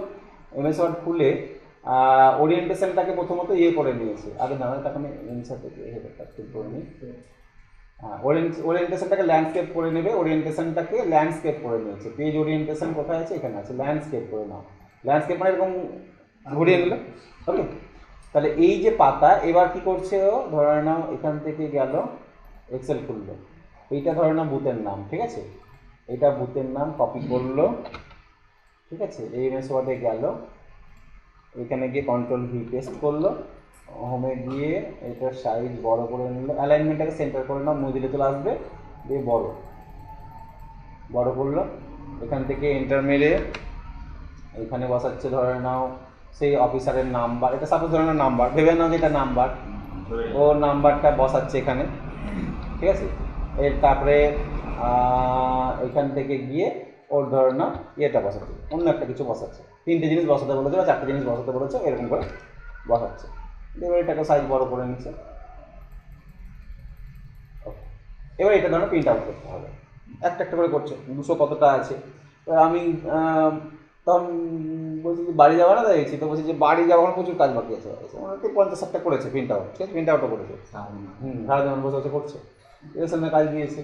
এমএস ওয়ার্ড খুলে ওরিয়েন্টেশনটাকে প্রথমত ইয়ে করে নিয়েছে, আগে না তাকে আমি ইনসার্ট করে নিই। হ্যাঁ, ওরিয়েন্টেশনটাকে ল্যান্ডস্কেপ করে নেবে, ওরিয়েন্টেশনটাকে ল্যান্ডস্কেপ করে নিয়েছে। পেজ ওরিয়েন্টেশন কোথায় আছে, এখানে আছে, ল্যান্ডস্কেপ করে নাও। ল্যান্ডস্কেপ মানে এরকম ঘুরিয়ে নিল, ওকে। তাহলে এই যে পাতা, এবার কি করছে ও, ধরে নাও এখান থেকে গেল, এক্সেল খুললো, এইটা ধরে নাও বুথের নাম, ঠিক আছে, এটা বুথের নাম কপি করলো, ঠিক আছে। এই এমএস ওয়ার্ডে গেল, এখানে গিয়ে কন্ট্রোল ভি পেস্ট করলো, হোমে গিয়ে এটার সাইজ বড় করে নিল, অ্যালাইনমেন্টটাকে সেন্টার করে নাও, মুখ দিলে চলে আসবে, দিয়ে বড় করলো। এখান থেকে এন্টার মেরে এখানে বসাচ্ছে, ধরে নাও সেই অফিসারের নাম্বার, এটা সাপোজ ধরে নাও নাম্বার, ভেবে নাও যে এটা নাম্বার, ও নাম্বারটা বসাচ্ছে এখানে, ঠিক আছে। এর তারপরে এখান থেকে গিয়ে ওর ধরে নাও ইয়েটা বসাচ্ছে, অন্য একটা কিছু বসাচ্ছে, 3টে জিনিস বসাতে বলেছে বা 4টে জিনিস বসাতে বলেছে, এরকম করে বসাচ্ছে। এবার এটাকে সাইজ বড় করে নিচ্ছে, এবার এটা ধরো প্রিন্ট আউট করতে হবে, একটা একটা করে করছে, 200 কতটা আছে। এবার আমি তখন বলছি যে বাড়ি যাওয়া না দেখছি, তো বলছি যে বাড়ি যাওয়ার প্রচুর কাজ বাকি আছে, অনেকে 50-60টা করেছে প্রিন্ট আউট, ঠিক আছে, প্রিন্ট আউটও করেছে, সারাদিন বসে বসে করছে, ইলেকশনের কাজ দিয়েছে।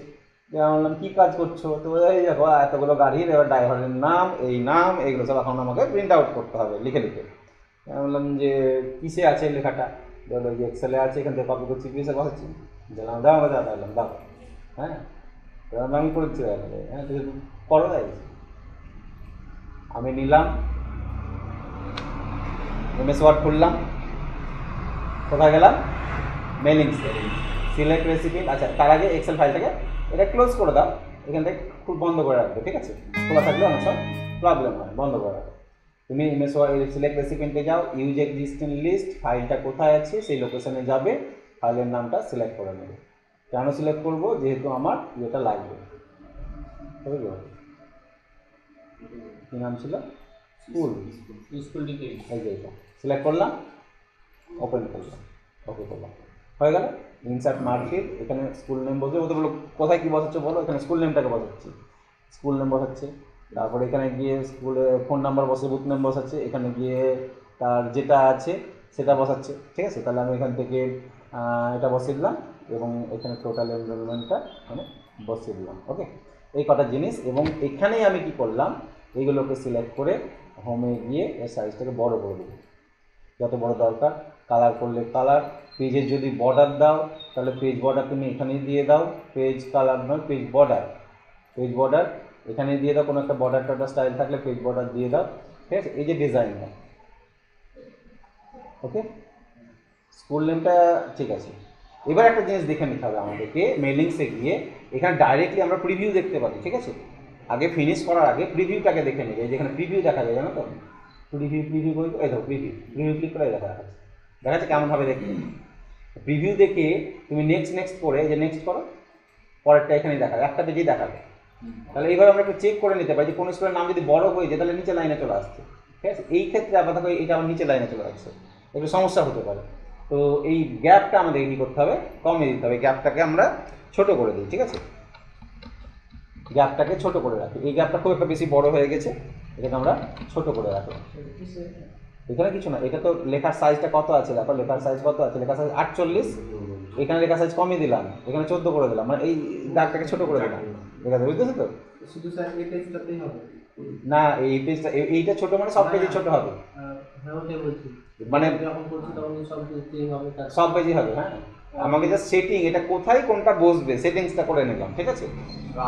আমি বললাম কী কাজ করছো, তো এই দেখো এতগুলো গাড়ির, এবার ড্রাইভারের নাম, এই নাম, এইগুলো সব এখন আমাকে প্রিন্ট আউট করতে হবে লিখে লিখে। আমি বললাম যে কিসে আছে লেখাটা, বললো যে এক্সেলে আছে, এখান থেকে কপি করছি, পিসে বসাচ্ছি, বললাম দাও আমরা দাও, বললাম দাও, হ্যাঁ আমি করেছি, হ্যাঁ তুমি করো, তাই আমি নিলাম, এমএস ওয়ার্ড খুললাম, কোথায় গেলাম, মেলিংস, সিলেক্ট রেসিপি। আচ্ছা, তার আগে এক্সেল ফাইলটাকে এটা ক্লোজ করে দাও, এখান থেকে খুব বন্ধ করে রাখবে, ঠিক আছে, খোলা থাকলে অনেক সব প্রবলেম হয়, বন্ধ করে রাখবে। তুমি এমএস ওয়ার্ড সিলেক্ট রেসিপিতে যাও, ইউজ এক্সিস্টিং লিস্ট, ফাইলটা কোথায় আছে সেই লোকেশনে যাবে, ফাইলের নামটা সিলেক্ট করে নেবে। কেন সিলেক্ট করবো, যেহেতু আমার ইয়েটা লাগবে, বুঝলো, কী নাম ছিল, স্কুল ডিটেইলস, এই যে এটা সিলেক্ট করলাম, ওপেন করলাম, ওকে করলাম, হয়ে গেল। ইনসার্ট মার্কশিট, এখানে স্কুল নেম বসবে, ওদের বলো কোথায় কী বসাচ্ছ বলো, এখানে স্কুল নেমটাকে বসাচ্ছি, স্কুল নেম বসাচ্ছে। তারপরে এখানে গিয়ে স্কুলে ফোন নাম্বার বসে, বুথ নেম বসাচ্ছে, এখানে গিয়ে তার যেটা আছে সেটা বসাচ্ছে, ঠিক আছে। তাহলে আমি এখান থেকে এটা বসিয়ে দিলাম এবং এখানে টোটাল এনরোলমেন্টটা এখানে বসিয়ে দিলাম। ওকে, এই কটা জিনিস। এবং এখানেই আমি কি করলাম, এইগুলোকে সিলেক্ট করে হোমে গিয়ে এর সাইজটাকে বড় করে দেবো, যত বড় দরকার। কালার করলে কালার, পেজের যদি বর্ডার দাও তাহলে পেজ বর্ডার তুমি এখানেই দিয়ে দাও, পেজ কালার নয় পেজ বর্ডার, পেজ বর্ডার এখানে দিয়ে দাও, কোনো একটা বর্ডার টর্ডার স্টাইল থাকলে পেজ বর্ডার দিয়ে দাও, ঠিক আছে। এই যে ডিজাইনটা, ওকে, স্কুল নেমটা ঠিক আছে। এবার একটা জিনিস দেখে নিতে হবে আমাদেরকে, মেলিংসে গিয়ে এখানে ডাইরেক্টলি আমরা প্রিভিউ দেখতে পারি, ঠিক আছে। আগে ফিনিশ করার আগে প্রিভিউটাকে দেখে নিবে, যেখানে প্রিভিউ দেখা যায় জানো তো, প্রিভিউ বলতে এই দেখো প্রিভিউ ক্লিক করে দেখা যাচ্ছে কেমনভাবে দেখতে। প্রিভিউ দেখে তুমি নেক্সট করে, যে নেক্সট করো, পরেরটা এখানেই দেখাবে, একটা পেজেই দেখাবে। তাহলে এইভাবে আমরা একটু চেক করে নিতে পারি যে কোন স্কুলের নাম যদি বড় হয়ে যায় তাহলে নিচে লাইনে চলে আসছে, ঠিক আছে। এই ক্ষেত্রে আবার দেখো এটা আমার নিচে লাইনে চলে আসছে, একটু সমস্যা হতে পারে। তো এই গ্যাপটা আমাদের কী করতে হবে, কমিয়ে দিতে হবে, গ্যাপটাকে আমরা ছোট করে দিই, ঠিক আছে। গ্যাপটাকে ছোট করে রাখি, এই গ্যাপটা খুব একটা বেশি বড় হয়ে গেছে, এটাকে আমরা ছোট করে রাখি। এখানে কিছু না, এটা তো লেখার সাইজটা কত আছে দেখো, লেখার সাইজ কত আছে, লেখার সাইজ 48, এখানে লেখার সাইজ কমিয়ে দিলাম, এখানে 14 করে দিলাম, মানে এই দাগটাকে ছোট করে দিলাম, ঠিক আছে, বুঝতেছো তো। শুধু স্যার এই পেজটাতেই হবে না, এই পেজটা এইটা ছোট মানে সব পেজই ছোট হবে, হ্যাঁ ওটাই বলছি, মানে যখন করছি তখন সব পেজই হবে, সব পেজই হবে। হ্যাঁ, আমাকে জাস্ট সেটিং, এটা কোথায় কোনটা বসবে সেটিংসটা করে নিলাম, ঠিক আছে।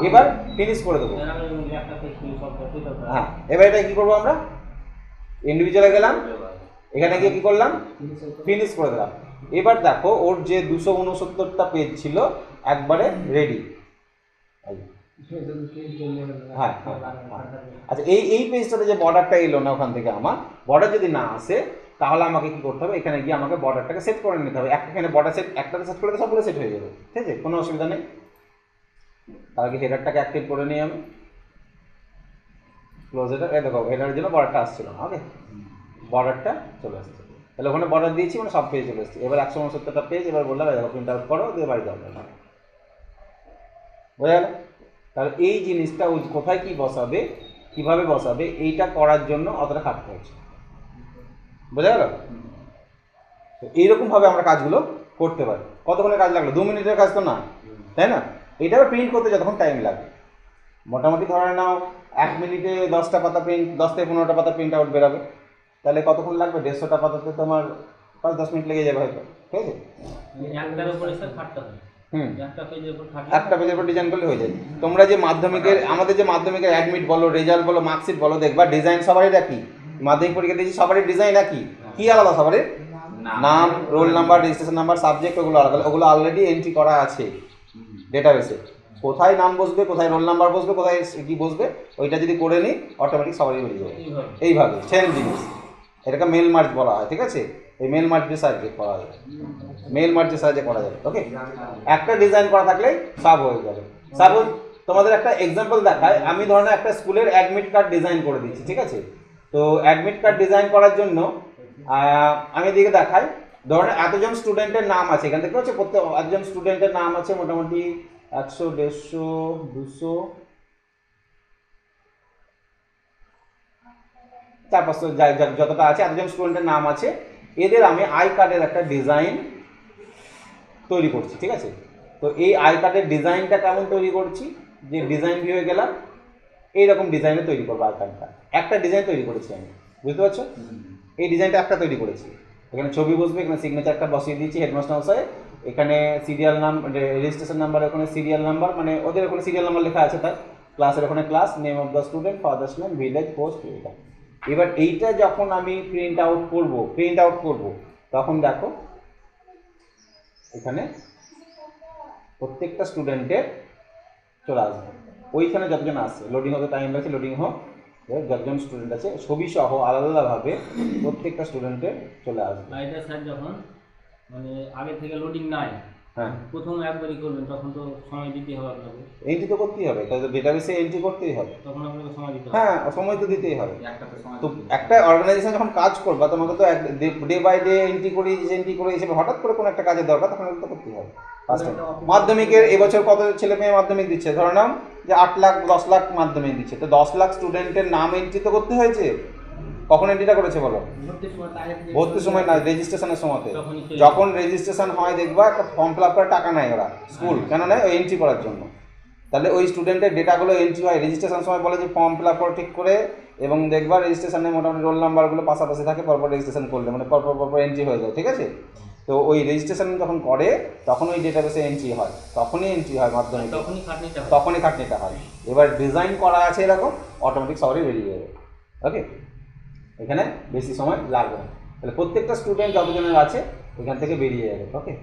এবার ফিনিশ করে দেবো। হ্যাঁ, এবার এটা কি করবো আমরা, ইন্ডিভিজুয়ালে গেলাম, এখানে গিয়ে কি করলাম, ফিনিশ করে দিলাম। এবার দেখো ওর যে 269টা পেজ ছিল একবারে রেডি। হ্যাঁ, আচ্ছা, এই পেজটাতে যে বর্ডারটা এলো না ওখান থেকে, আমার বর্ডার যদি না আসে তাহলে আমাকে কি করতে হবে, এখানে গিয়ে আমাকে বর্ডারটাকে সেট করে নিতে হবে। এখানে বর্ডার সেট, একটাতে সেট করে সবগুলো সেট হয়ে যাবে, ঠিক আছে, কোনো অসুবিধা নেই। তাহলে কি হেডারটাকে অ্যাক্টিভ করে নিই আমি, ক্লোজ হেডার, এই দেখো হেডারের জন্য বর্ডারটা আসছিল না, ওকে, বর্ডারটা চলে আসছে। তাহলে ওখানে বর্ডার দিয়েছি মানে সব পেজ চলে এসেছে। এবার 169টা পেজ, এবার বললাম দেখো প্রিন্ট আউট করো, দিয়ে বাড়ি যাবে, বোঝা গেল। তাহলে এই জিনিসটা ওই কোথায় কি বসাবে, কিভাবে বসাবে, এইটা করার জন্য অতটা খাটতে হচ্ছে, বোঝা গেল। তো এইরকমভাবে আমরা কাজগুলো করতে পারি। কতক্ষণের কাজ লাগলো, 2 মিনিটের কাজ তো না, তাই না। এটা আবার প্রিন্ট করতে যতক্ষণ টাইম লাগে, মোটামুটি ধরে নাও 1 মিনিটে 10টা পাতা প্রিন্ট, 10 থেকে 15টা পাতা প্রিন্ট আউট বেরোবে, তাহলে কতক্ষণ লাগবে, 150টা পাতাতে তোমার 5-10 মিনিট লেগে যাবে হয়তো, ঠিক আছে। একটার উপরে স্যার খাটতে হবে, একটা পেজের উপর ডিজাইন করলে হয়ে যায়। তোমরা যে মাধ্যমিকের, আমাদের যে মাধ্যমিকের অ্যাডমিট বলো, রেজাল্ট বলো, মার্কশিট বলো, দেখবা ডিজাইন সবারই একই। মাধ্যমিক পরীক্ষা দিয়েছি সবারই ডিজাইন একই, কি আলাদা সবারই, নাম, roll number, registration number, subject, ওগুলো আলাদা, ওগুলো অলরেডি এন্ট্রি করা আছে ডেটাবেসে। কোথায় নাম বসবে, কোথায় রোল নাম্বার বসবে, কোথায় কি বসবে, ওইটা যদি করে নিই অটোমেটিক সবারই বেরিয়ে যাবে। এইভাবে সেম জিনিস, এটাকে মেল মার্জ বলা হয়, ঠিক আছে। এই মেল মার্জের সাহায্যে করা যায়, মেল মার্জের সাহায্যে করা যাবে, ওকে। একটা ডিজাইন করা থাকলে সব হয়ে যাবে। সাপোজ তোমাদের একটা এক্সাম্পল দেখায়, আমি ধরনের একটা স্কুলের অ্যাডমিট কার্ড ডিজাইন করে দিচ্ছি, ঠিক আছে। তো অ্যাডমিট কার্ড ডিজাইন করার জন্য আমি এদিকে দেখাই, ধরুন এতজন স্টুডেন্টের নাম আছে, এখান থেকে হচ্ছে প্রত্যেক একজন স্টুডেন্টের নাম আছে মোটামুটি 100, 150, 200, 400, যতটা আছে এতজন স্টুডেন্টের নাম আছে। এদের আমি আই কার্ডের একটা ডিজাইন তৈরি করছি, ঠিক আছে। তো এই আই কার্ডের ডিজাইনটা কেমন তৈরি করছি, যে ডিজাইন ভিউয়ে গেলাম, এইরকম ডিজাইনে তৈরি করবো আই কার্ডটা। একটা ডিজাইন তৈরি করেছি আমি, বুঝতে পারছো, এই ডিজাইনটা একটা তৈরি করেছি। এখানে ছবি বসবে, এখানে সিগনেচারটা বসিয়ে দিয়েছি হেডমাস্টার মশাই, এখানে সিরিয়াল নাম, রেজিস্ট্রেশন নাম্বার, ওখানে সিরিয়াল নাম্বার, মানে ওদের ওখানে সিরিয়াল নাম্বার লেখা আছে, তাই ক্লাসের ওখানে class, name of the student, father's name, village, post, এটা। এবার এইটা যখন আমি প্রিন্ট আউট করব তখন দেখো এখানে প্রত্যেকটা স্টুডেন্টের চলে আসবে, ওইখানে যতজন আসছে, লোডিং হতে টাইম লাগছে, লোডিং হোক, যতজন স্টুডেন্ট আছে ছবি সহ আলাদাভাবে প্রত্যেকটা স্টুডেন্টের চলে আসবে। এটা স্যার যখন মানে আগে থেকে লোডিং নাই, হ্যাঁ, প্রথম একবারই করবেন তখন তো সময় দিতে হবে আপনাকে, এন্ট্রি তো করতেই হবে, তাই তো ডেটাবেসে এন্ট্রি করতেই হবে, তখন আপনাকে সময় দিতে হবে। হ্যাঁ, সময় তো দিতেই হবে। তো একটা অর্গানাইজেশন যখন কাজ করবা তোমাকে তো ডে বাই ডে এন্ট্রি করে হিসেবে হঠাৎ করে কোনো একটা কাজের দরকার, তখন তো করতেই হবে। First time. মাধ্যমিকের এবছর কত ছেলে মেয়ে মাধ্যমিক দিচ্ছে, ধরে নাও যে 8 লাখ 10 লাখ মাধ্যমিক দিচ্ছে, তো 10 লাখ স্টুডেন্টের নাম এন্ট্রি তো করতে হয়েছে। কখন এন্ট্রিটা করেছে বলো? ভর্তির সময় না, রেজিস্ট্রেশনের সময়তে। তখনই সে- যখন রেজিস্ট্রেশন হয় দেখবা একটা ফর্ম ফিল আপ করে টাকা নেয় ওরা, স্কুল কেন নেয়? ওই এন্ট্রি করার জন্য। তাহলে ওই স্টুডেন্টের ডেটাগুলো এন্ট্রি হয় রেজিস্ট্রেশন সময়, বলে যে ফর্ম ফিল আপ করে ঠিক করে, এবং দেখবা রেজিস্ট্রেশনে মোটামুটি রোল নাম্বারগুলো পাশাপাশি থাকে, পরপর রেজিস্ট্রেশন করলে মানে পরপর এন্ট্রি হয়ে যায়, ঠিক আছে? তো ওই রেজিস্ট্রেশন যখন করে তখন ওই ডেটাবেসে এন্ট্রি হয়, তখনই এন্ট্রি হয় মাধ্যমিক, তখনই খাটনিটা হয়। তখনই খাটনিটা হয়। এবার ডিজাইন করা আছে এরকম, অটোমেটিক সবারই বেরিয়ে যাবে। ওকে, এখানে বেশি সময় লাগবে না। তাহলে প্রত্যেকটা স্টুডেন্ট যতজনের আছে এখান থেকে বেরিয়ে যাবে। ওকে,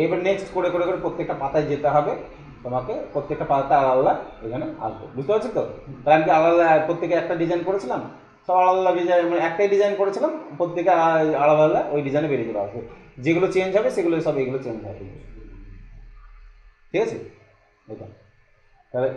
এবার নেক্সট করে করে করে প্রত্যেকটা পাতায় যেতে হবে তোমাকে, প্রত্যেকটা পাতা আলাদা আলাদা এখানে আসবে, বুঝতে পারছো তো? তাহলে আমি কি আলাদা আলাদা প্রত্যেকে একটা ডিজাইন করেছিলাম, সব আলাদা আলাদা ডিজাইন, মানে একটাই ডিজাইন করেছিলাম, প্রত্যেকে আলাদা আলাদা ওই ডিজাইনে বেরিয়ে চলে আসবে। যেগুলো চেঞ্জ হবে সেগুলো সব এগুলো চেঞ্জ হবে, ঠিক আছে? এটা তাহলে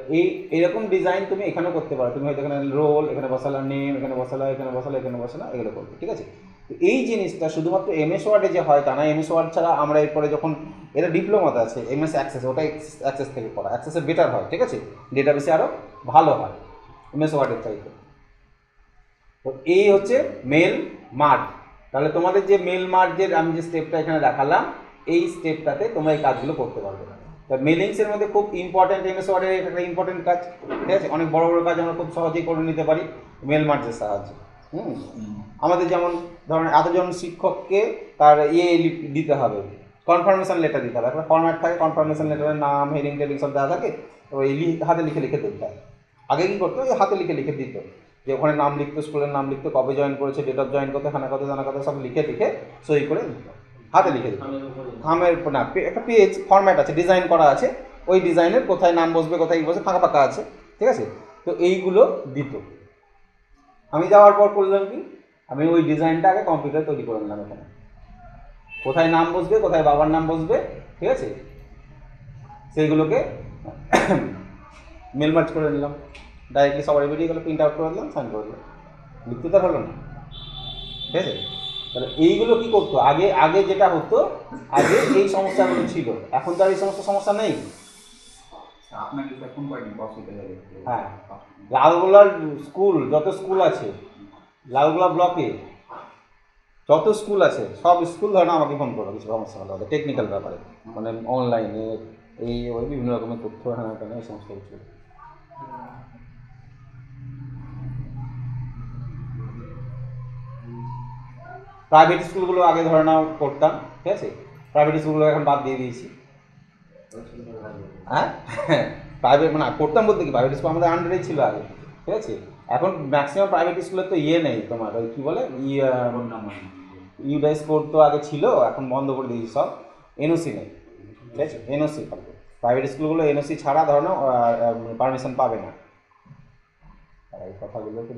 এইরকম ডিজাইন তুমি এখানেও করতে পারো। তুমি হয়তো এখানে রোল, এখানে বসালা নেম, এখানে বসালা, এখানে বসালা, এখানে বসালা, এগুলো করবে, ঠিক আছে? তো এই জিনিসটা শুধুমাত্র এমএস ওয়ার্ডে যে হয় তা না। এমএস ওয়ার্ড ছাড়া আমরা এরপরে যখন এটা ডিপ্লোমাতে আছে এমএস অ্যাক্সেস, ওটা অ্যাক্সেস থেকে করা, অ্যাক্সেসে বেটার হয়, ঠিক আছে? ডেটাবেসে আরও ভালো হয় এমএস ওয়ার্ডের চাইতে। তো এই হচ্ছে মেল মার্জ। তাহলে তোমাদের যে মেল মার্জের আমি যে স্টেপটা এখানে দেখালাম, এই স্টেপটাতে তোমরা এই কাজগুলো করতে পারবে। তা মেলিংসের মধ্যে খুব ইম্পর্টেন্ট, এমএস ওয়ার্ডের এটা একটা ইম্পর্টেন্ট কাজ, ঠিক আছে? অনেক বড় বড় কাজ আমরা খুব সহজেই করে নিতে পারি মেল মার্জের সাহায্যে। আমাদের যেমন ধরেন এতজন শিক্ষককে তার দিতে হবে, কনফার্মেশন লেটার দিতে হবে, একটা ফরম্যাট থাকে, কনফার্মেশন লেটারের নাম, হেডিং টেডিং সব দেওয়া থাকে, তো ওই হাতে লিখে লিখে দিতে হয়। আগে কী করতো, ওই হাতে লিখে লিখে দিত, যে ওখানে নাম লিখতো, স্কুলের নাম লিখতো, কবে জয়েন করেছে, ডেট অফ জয়েন করতে, খানা কত জানা কত, সব লিখে লিখে সই করে দিত, হাতে লিখে দিত। থামের না, একটা পেজ ফরম্যাট আছে, ডিজাইন করা আছে, ওই ডিজাইনের কোথায় নাম বসবে, কোথায় কী বসবে, ফাঁকা ফাঁকা আছে, ঠিক আছে? তো এইগুলো দিত। আমি যাওয়ার পর করলাম কি, আমি ওই ডিজাইনটা আগে কম্পিউটারে তৈরি করে নিলাম, এখানে কোথায় নাম বসবে, কোথায় বাবার নাম বসবে, ঠিক আছে? সেইগুলোকে মেল মার্জ করে নিলাম, ডাইরেক্টলি সবাই বেরিয়ে গেলো, প্রিন্ট আউট করে দিলাম, সাইন করে দিলাম, লিখতে তো হলো না, ঠিক আছে? তাহলে এইগুলো কি করতো, আগে আগে যেটা হতো, আগে এই সমস্যাগুলো ছিল, এখন তো আর এই সমস্ত সমস্যা নেই। আপনাকে ফোন করেনি বসতে যাবে? হ্যাঁ, লালগোলার স্কুল, যত স্কুল আছে লালগোলা ব্লকে, যত স্কুল আছে সব স্কুল ধরে না আমাকে ফোন করো, কিছু সমস্যা হলো ওদের টেকনিক্যাল ব্যাপারে, মানে অনলাইনে এই ওই বিভিন্ন রকমের তথ্য হ্যাঁ এই সমস্ত কিছু। প্রাইভেট স্কুলগুলো আগে ধরে নাও করতাম, ঠিক আছে? প্রাইভেট স্কুলগুলো এখন বাদ দিয়ে দিয়েছি। হ্যাঁ, প্রাইভেট মানে করতাম বলতে কি, প্রাইভেট স্কুল আমাদের আন্ডারেই ছিল আগে, ঠিক আছে? এখন ম্যাক্সিমাম প্রাইভেট স্কুলের তো নেই তোমার, ওই কী বলে ইউডাইস কোড তো আগে ছিল, এখন বন্ধ করে দিয়েছি সব, এনওসি নেই, ঠিক আছে? এনওসি পাবে প্রাইভেট স্কুলগুলো, এনওসি ছাড়া ধরো পারমিশন পাবে না। এই কথাগুলো তো